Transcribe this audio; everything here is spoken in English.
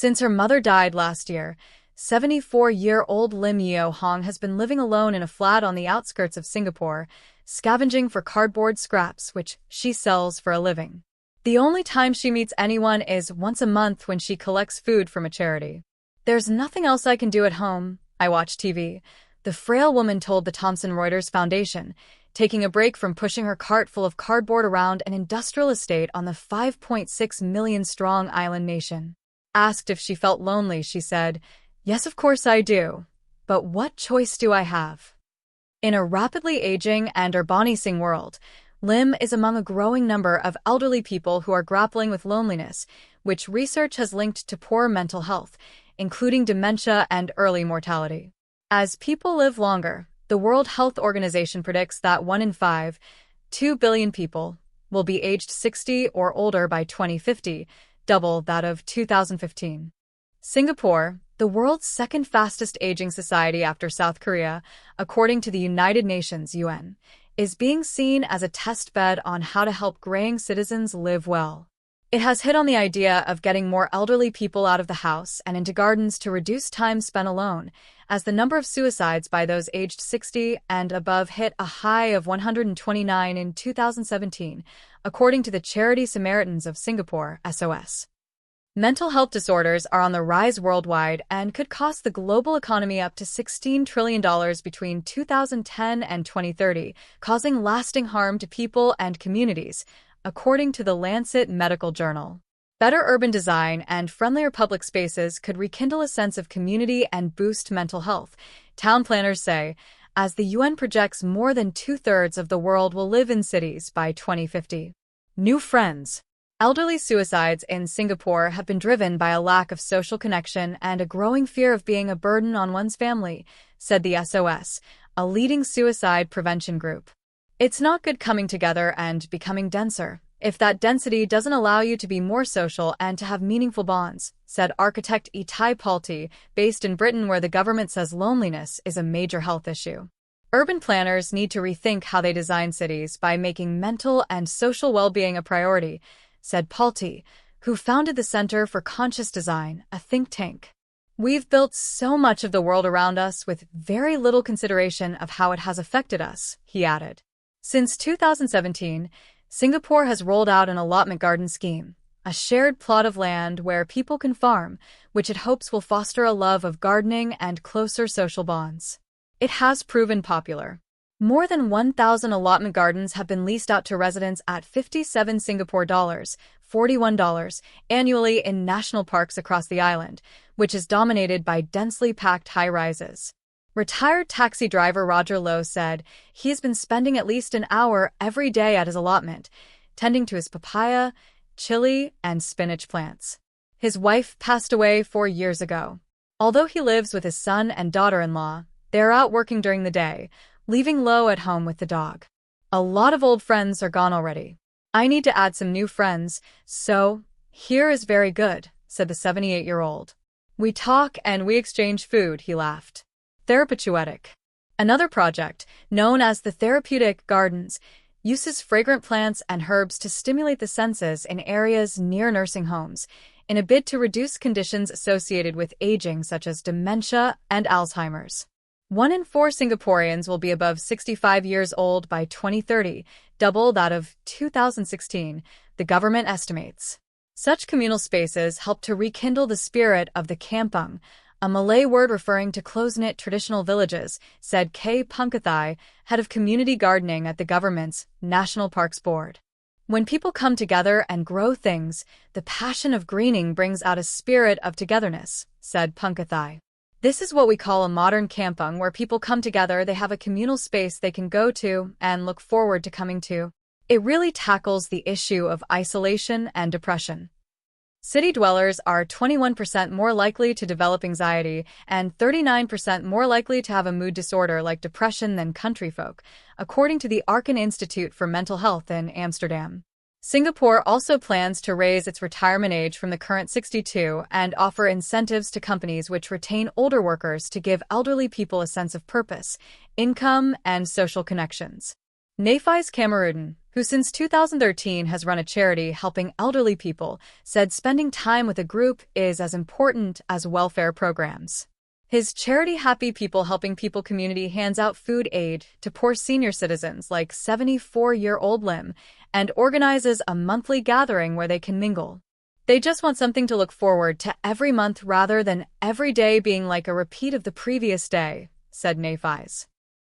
Since her mother died last year, 74-year-old Lim Yeo Hong has been living alone in a flat on the outskirts of Singapore, scavenging for cardboard scraps which she sells for a living. The only time she meets anyone is once a month when she collects food from a charity. "There's nothing else I can do at home. I watch TV," the frail woman told the Thomson Reuters Foundation, taking a break from pushing her cart full of cardboard around an industrial estate on the 5.6 million-strong island nation. Asked if she felt lonely, she said, "Yes, of course I do. But what choice do I have?" In a rapidly aging and urbanising world, Lim is among a growing number of elderly people who are grappling with loneliness, which research has linked to poor mental health, including dementia and early mortality. As people live longer, the World Health Organization predicts that 1 in 5, 2 billion people, will be aged 60 or older by 2050, double that of 2015. Singapore, the world's second fastest aging society after South Korea, according to the United Nations (UN), is being seen as a test bed on how to help graying citizens live well. It has hit on the idea of getting more elderly people out of the house and into gardens to reduce time spent alone, as the number of suicides by those aged 60 and above hit a high of 129 in 2017, according to the charity Samaritans of Singapore, SOS. Mental health disorders are on the rise worldwide and could cost the global economy up to $16 trillion between 2010 and 2030, causing lasting harm to people and communities, according to the Lancet Medical Journal. Better urban design and friendlier public spaces could rekindle a sense of community and boost mental health, town planners say, as the UN projects more than 2/3 of the world will live in cities by 2050. New friends. Elderly suicides in Singapore have been driven by a lack of social connection and a growing fear of being a burden on one's family, said the SOS, a leading suicide prevention group. "It's not good coming together and becoming denser, if that density doesn't allow you to be more social and to have meaningful bonds," said architect Itai Palti, based in Britain where the government says loneliness is a major health issue. Urban planners need to rethink how they design cities by making mental and social well-being a priority, said Palti, who founded the Center for Conscious Design, a think tank. "We've built so much of the world around us with very little consideration of how it has affected us," he added. Since 2017, Singapore has rolled out an allotment garden scheme, a shared plot of land where people can farm, which it hopes will foster a love of gardening and closer social bonds. It has proven popular. More than 1,000 allotment gardens have been leased out to residents at 57 Singapore dollars, $41 annually in national parks across the island, which is dominated by densely packed high-rises. Retired taxi driver Roger Lowe said he has been spending at least an hour every day at his allotment, tending to his papaya, chili, and spinach plants. His wife passed away 4 years ago. Although he lives with his son and daughter-in-law, they're out working during the day, leaving Lowe at home with the dog. "A lot of old friends are gone already. I need to add some new friends, so here is very good," said the 78-year-old. "We talk and we exchange food," he laughed. Therapeutic. Another project, known as the Therapeutic Gardens, uses fragrant plants and herbs to stimulate the senses in areas near nursing homes, in a bid to reduce conditions associated with aging such as dementia and Alzheimer's. 1 in 4 Singaporeans will be above 65 years old by 2030, double that of 2016, the government estimates. Such communal spaces help to rekindle the spirit of the kampung, a Malay word referring to close-knit traditional villages, said K. Punkathai, head of community gardening at the government's National Parks Board. "When people come together and grow things, the passion of greening brings out a spirit of togetherness," said Punkathai. "This is what we call a modern kampung, where people come together, they have a communal space they can go to and look forward to coming to. It really tackles the issue of isolation and depression." City dwellers are 21% more likely to develop anxiety and 39% more likely to have a mood disorder like depression than country folk, according to the Arkin Institute for Mental Health in Amsterdam. Singapore also plans to raise its retirement age from the current 62 and offer incentives to companies which retain older workers to give elderly people a sense of purpose, income, and social connections. Nafis Cameroon, who since 2013 has run a charity helping elderly people, said spending time with a group is as important as welfare programs. His charity Happy People Helping People community hands out food aid to poor senior citizens like 74-year-old Lim and organizes a monthly gathering where they can mingle. They just want something to look forward to every month rather than every day being like a repeat of the previous day, said Nafis.